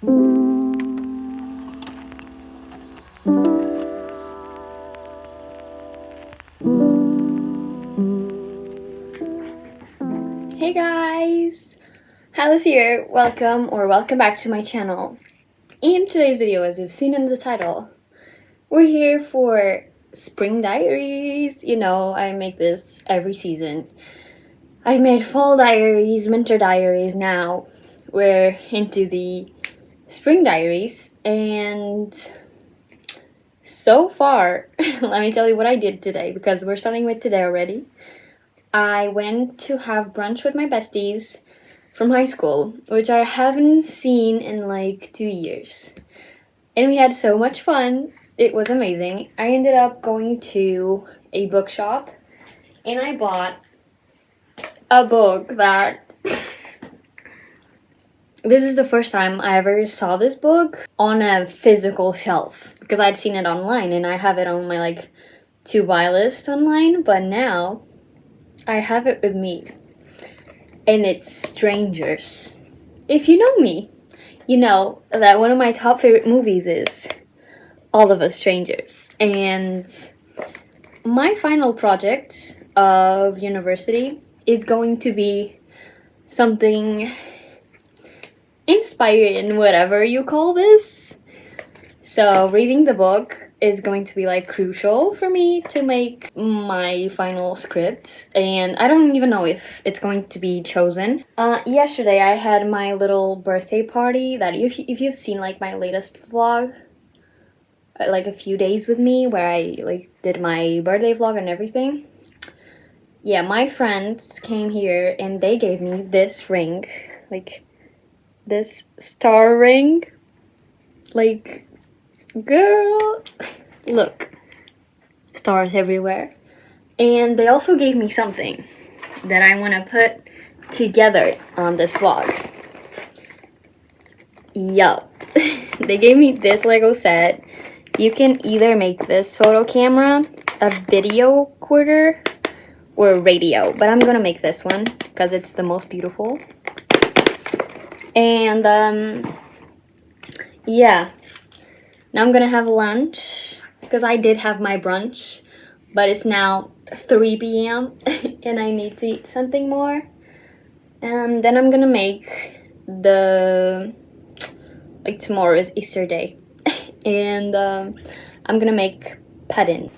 Hey guys! Alice here. Welcome back to my channel. In today's video, as you've seen in the title, we're here for spring diaries. You know, I make this every season. I've made fall diaries, winter diaries. Now we're into the spring diaries, and so far, let me tell you what I did today, because we're starting with today already. I went to have brunch with my besties from high school, which I haven't seen in like 2 years. And we had so much fun. It was amazing. I ended up going to a bookshop and I bought a book that this is the first time I ever saw this book on a physical shelf, because I'd seen it online and I have it on my like to buy list online, but now I have it with me. And it's Strangers. If you know me, you know that one of my top favorite movies is All of Us Strangers. And my final project of university is going to be something inspired in whatever you call this. So reading the book is going to be like crucial for me to make my final script, and I don't even know if it's going to be chosen. Yesterday I had my little birthday party that if you've seen like my latest vlog, like a few days with me where I like did my birthday vlog and everything. Yeah, my friends came here and they gave me this ring, like this star ring, like girl, look, stars everywhere. And they also gave me something that I want to put together on this vlog. Yup. They gave me this Lego set. You can either make this photo camera, a video recorder, or a radio, but I'm gonna make this one because it's the most beautiful. And yeah, now I'm gonna have lunch, because I did have my brunch, but it's now 3 p.m. and I need to eat something more. And then I'm gonna make like tomorrow is Easter day. And I'm gonna make pudding.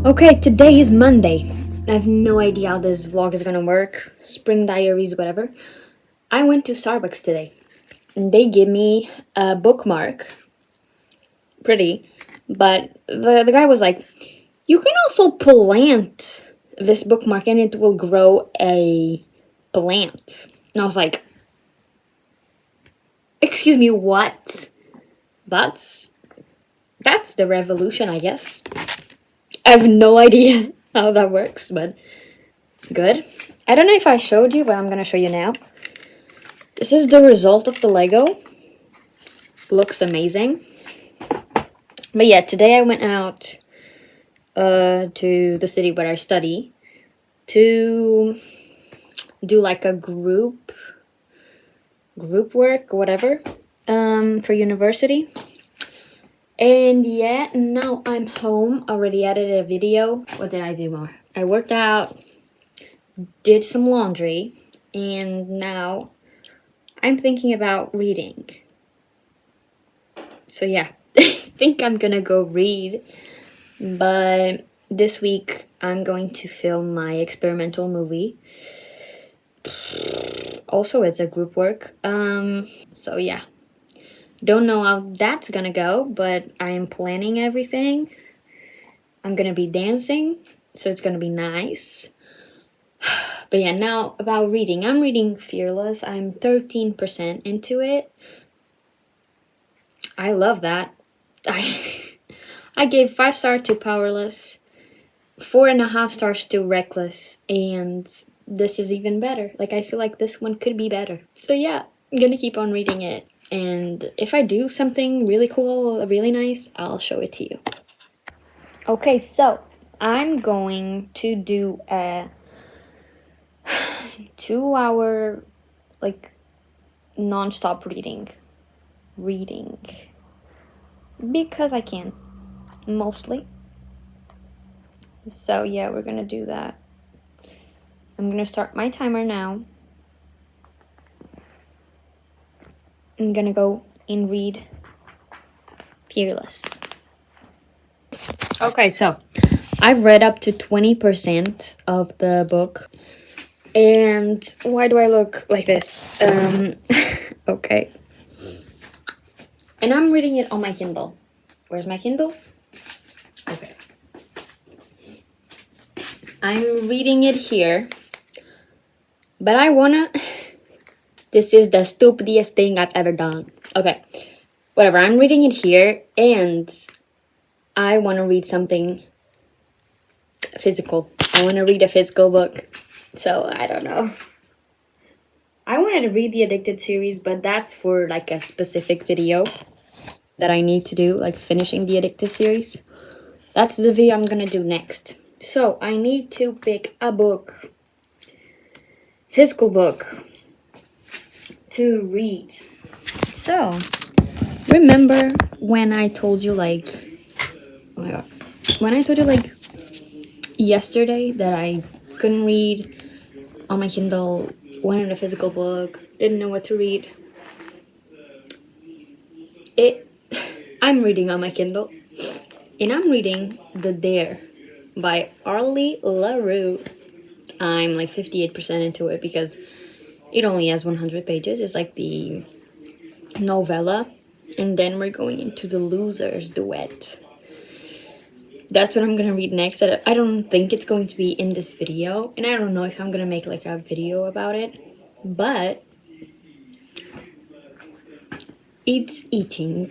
Okay, today is Monday. I have no idea how this vlog is gonna work. Spring diaries, whatever. I went to Starbucks today, and they give me a bookmark. Pretty. But the guy was like, you can also plant this bookmark and it will grow a plant. And I was like, excuse me, what? That's the revolution, I guess. I have no idea how that works, but good. I don't know if I showed you, but I'm gonna show you now. This is the result of the Lego. Looks amazing. But yeah, today I went out to the city where I study to do like a group work or whatever for university. And yeah, now I'm home. Already edited a video. What did I do more? I worked out, did some laundry, and now I'm thinking about reading. So yeah, I think I'm gonna go read. But this week I'm going to film my experimental movie. Also, it's a group work. So yeah. Don't know how that's gonna go, but I'm planning everything. I'm gonna be dancing, so it's gonna be nice. But yeah, now about reading. I'm reading Fearless. I'm 13% into it. I love that. I gave 5 stars to Powerless, 4.5 stars to Reckless, and this is even better. Like, I feel like this one could be better. So yeah, I'm gonna keep on reading it. And if I do something really cool, really nice, I'll show it to you. Okay, so I'm going to do a 2-hour, like, non-stop reading. Because I can, mostly. So yeah, we're gonna do that. I'm gonna start my timer now. I'm gonna go and read Fearless. Okay, so I've read up to 20% of the book. And why do I look like this? Okay. And I'm reading it on my Kindle. Where's my Kindle? Okay. I'm reading it here. But I wanna... This is the stupidest thing I've ever done. Okay. Whatever, I'm reading it here, and I want to read something physical. I want to read a physical book. So, I don't know. I wanted to read the Addicted series, but that's for like a specific video that I need to do, like finishing the Addicted series. That's the video I'm gonna do next. So, I need to pick a book, physical book, to read. So, remember when I told you like, oh my god, when I told you like yesterday that I couldn't read on my Kindle, wanted a physical book, didn't know what to read? I'm reading on my Kindle, and I'm reading The Dare by Arlie LaRue. I'm like 58% into it because it only has 100 pages. It's like the novella, and then we're going into the Losers duet. That's what I'm gonna read next. I don't think it's going to be in this video, and I don't know if I'm gonna make like a video about it, but it's eating.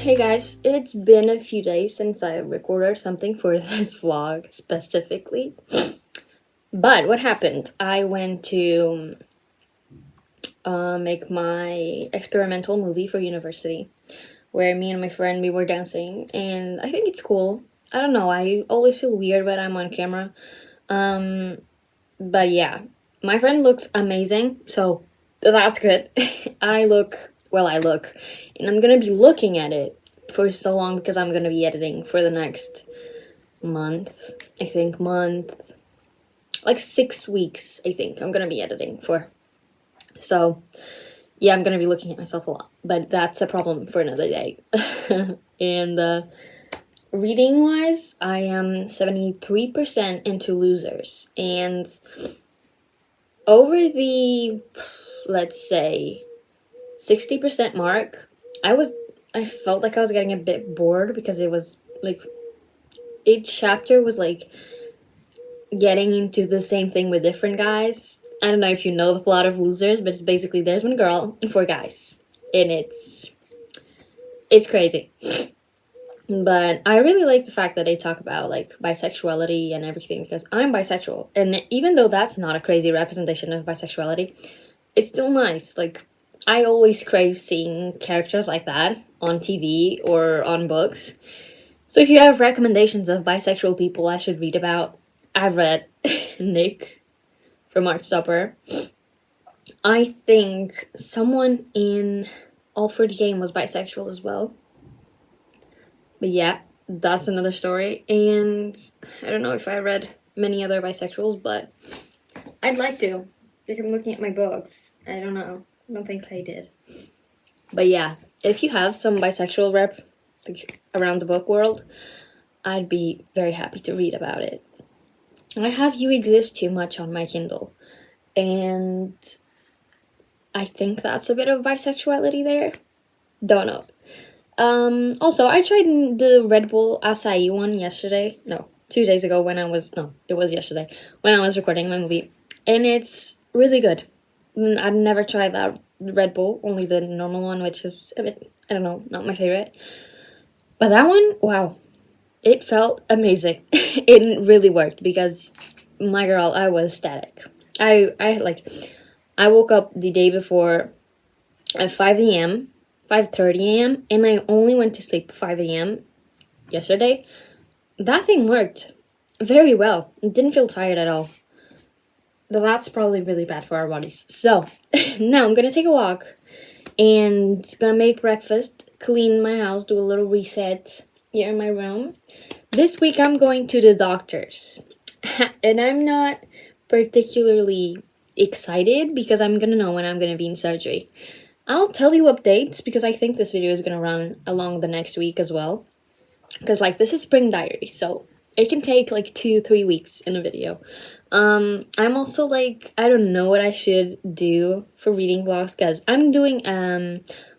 Hey guys, it's been a few days since I recorded something for this vlog specifically. But what happened? I went to make my experimental movie for university, where me and my friend, we were dancing, and I think it's cool. I don't know, I always feel weird when I'm on camera. But yeah, my friend looks amazing, so that's good. I look, and I'm gonna be looking at it for so long because I'm gonna be editing for the next month. I think like 6 weeks, I think I'm gonna be editing for. So yeah, I'm gonna be looking at myself a lot, but that's a problem for another day. And reading wise, I am 73% into Losers, and over the, let's say, 60% mark, I felt like I was getting a bit bored because it was like each chapter was like getting into the same thing with different guys, I don't know if you know the plot of Losers, but it's basically there's one girl and four guys. And it's crazy. But I really like the fact that they talk about like bisexuality and everything, because I'm bisexual. And even though that's not a crazy representation of bisexuality, it's still nice. Like, I always crave seeing characters like that on TV or on books. So if you have recommendations of bisexual people I should read about, I've read Nick from Heartstopper. I think someone in All for the Game was bisexual as well. But yeah, that's another story. And I don't know if I read many other bisexuals, but I'd like to. Like, I'm looking at my books. I don't know. I don't think I did. But yeah, if you have some bisexual rep like, around the book world, I'd be very happy to read about it. I have You Exist Too Much on my Kindle. And I think that's a bit of bisexuality there. Don't know. Also, I tried the Red Bull acai one yesterday. No, 2 days ago it was yesterday when I was recording my movie. And it's really good. I'd never tried that Red Bull, only the normal one, which is a bit, I don't know, not my favorite. But that one, wow, it felt amazing. It really worked because, my girl, I was static. I woke up the day before at 5 a.m., 5:30 a.m., and I only went to sleep 5 a.m. yesterday. That thing worked very well. It didn't feel tired at all. But that's probably really bad for our bodies. So, now I'm gonna take a walk and gonna make breakfast, clean my house, do a little reset here in my room. This week I'm going to the doctor's. And I'm not particularly excited because I'm gonna know when I'm gonna be in surgery. I'll tell you updates because I think this video is gonna run along the next week as well. Because like this is spring diary, so it can take like 2-3 weeks in a video. I'm also like, I don't know what I should do for reading vlogs because I'm doing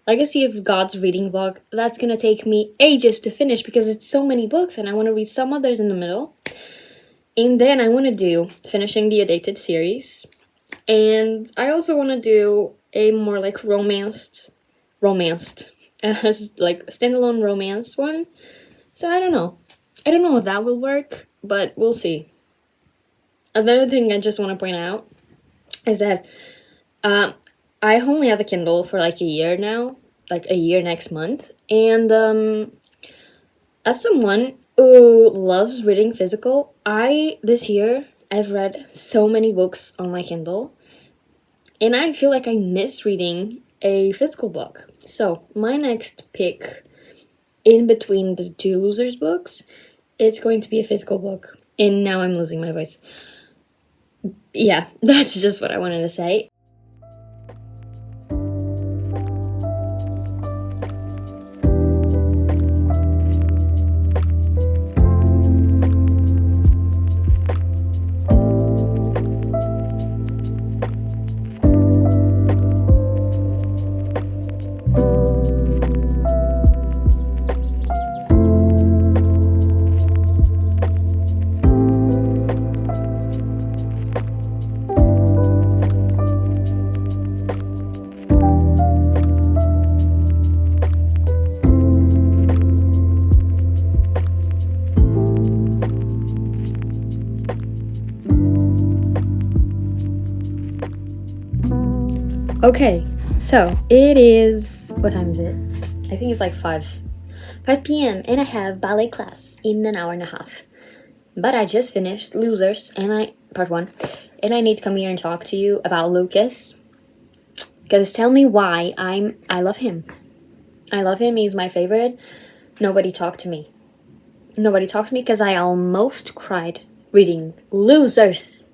Legacy of God's reading vlog. That's gonna take me ages to finish because it's so many books and I want to read some others in the middle. And then I want to do finishing the Dated series. And I also want to do a more like romanced, like standalone romance one. So I don't know if that will work, but we'll see. Another thing I just want to point out is that I only have a Kindle for like a year now, like a year next month. And as someone who loves reading physical, this year I've read so many books on my Kindle. And I feel like I miss reading a physical book. So my next pick in between the two Losers books, it's going to be a physical book. And now I'm losing my voice. Yeah, that's just what I wanted to say. Okay, so it is, what time is it? I think it's like 5 p.m. and I have ballet class in an hour and a half. But I just finished Losers part 1, and I need to come here and talk to you about Lucas. Because tell me why I love him. I love him, he's my favorite. Nobody talked to me. Nobody talked to me because I almost cried reading Losers.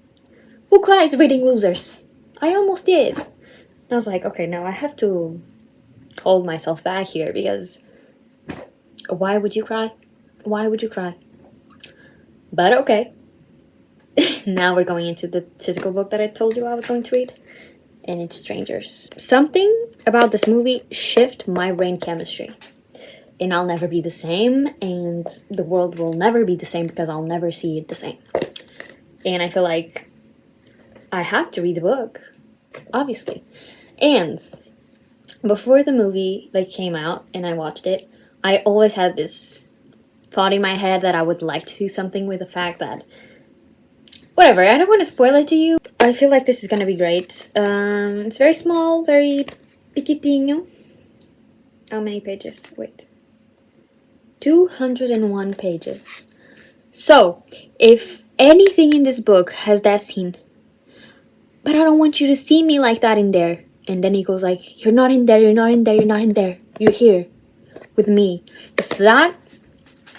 Who cries reading Losers? I almost did. I was like, okay, no, I have to hold myself back here because why would you cry? Why would you cry? But okay. Now we're going into the physical book that I told you I was going to read. And it's Strangers. Something about this movie shift my brain chemistry. And I'll never be the same. And the world will never be the same because I'll never see it the same. And I feel like I have to read the book, obviously. And before the movie like came out and I watched it, I always had this thought in my head that I would like to do something with the fact that whatever, I don't want to spoil it to you. I feel like this is gonna be great. It's very small, very piquitinho. How many pages? Wait. 201 pages. So, if anything in this book has that scene, but I don't want you to see me like that in there. And then he goes like, you're not in there, you're not in there, you're not in there. You're here with me. If that,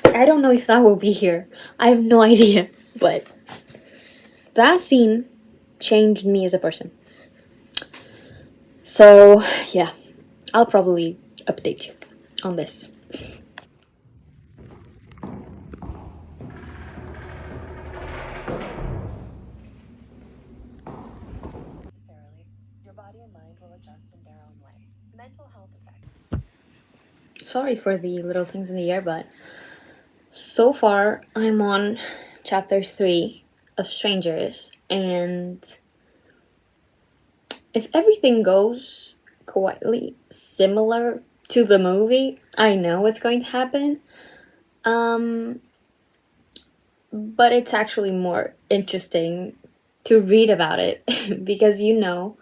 I don't know if that will be here. I have no idea. But that scene changed me as a person. So, yeah, I'll probably update you on this. Your body and mind will adjust in their own way. Mental health effect. Sorry for the little things in the air, but so far I'm on chapter 3 of Strangers, and if everything goes quietly similar to the movie, I know what's going to happen. But it's actually more interesting to read about it because you know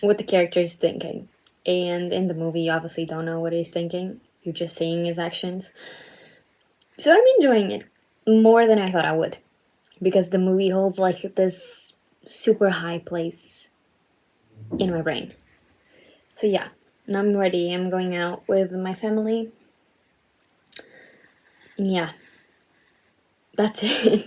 what the character is thinking. And in the movie, you obviously don't know what he's thinking. You're just seeing his actions. So I'm enjoying it more than I thought I would. Because the movie holds like this super high place in my brain. So yeah, now I'm ready. I'm going out with my family. And yeah, that's it.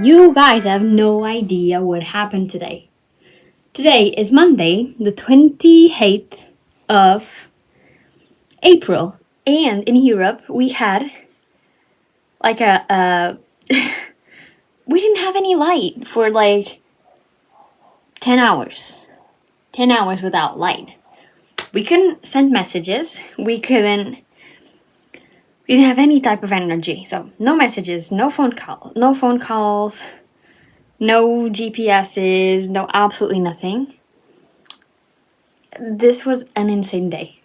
You guys have no idea what happened today. Today is Monday, the 28th of April. And in Europe, we had like we didn't have any light for like 10 hours. 10 hours without light. We couldn't send messages. We didn't have any type of energy. So no messages, no phone calls, no GPSs, no absolutely nothing. This was an insane day.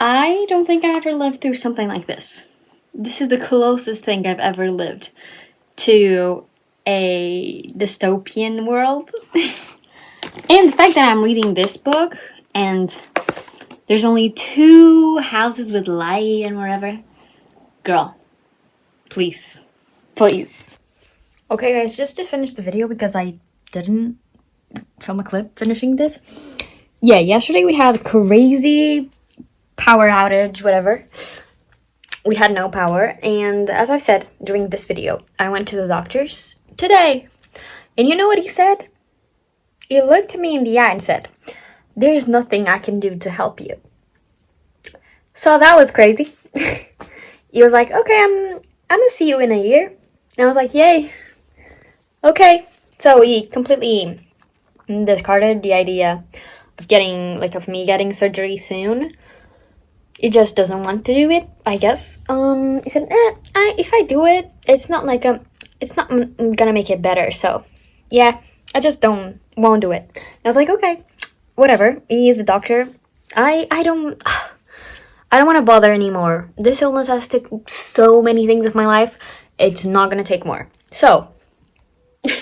I don't think I ever lived through something like this. This is the closest thing I've ever lived to a dystopian world. And the fact that I'm reading this book and there's only 2 houses with light and whatever. Girl, please. Please. Okay guys, just to finish the video because I didn't film a clip finishing this. Yeah, yesterday we had a crazy power outage, whatever. We had no power, and as I said during this video, I went to the doctor's today. And you know what he said? He looked me in the eye and said, "There's nothing I can do to help you." So that was crazy. He was like, "Okay, I'm gonna see you in a year." And I was like, "Yay. Okay." So he completely discarded the idea of me getting surgery soon. He just doesn't want to do it, I guess. He said, if I do it, it's not gonna make it better. So, yeah, I just won't do it. And I was like, okay, whatever. He is a doctor. I don't want to bother anymore. This illness has taken so many things of my life. It's not gonna take more. So,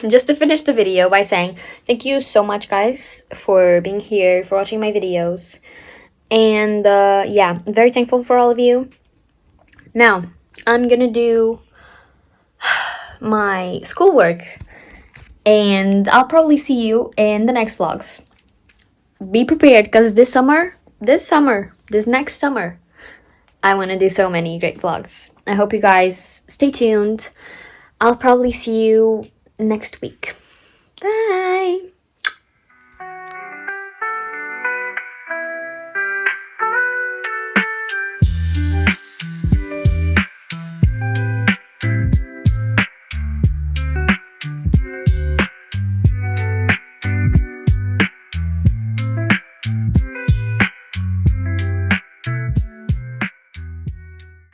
just to finish the video by saying thank you so much, guys, for being here, for watching my videos. And yeah, I'm very thankful for all of you. Now, I'm gonna do my schoolwork, and I'll probably see you in the next vlogs. Be prepared, because this next summer, I want to do so many great vlogs. I hope you guys stay tuned. I'll probably see you next week. Bye!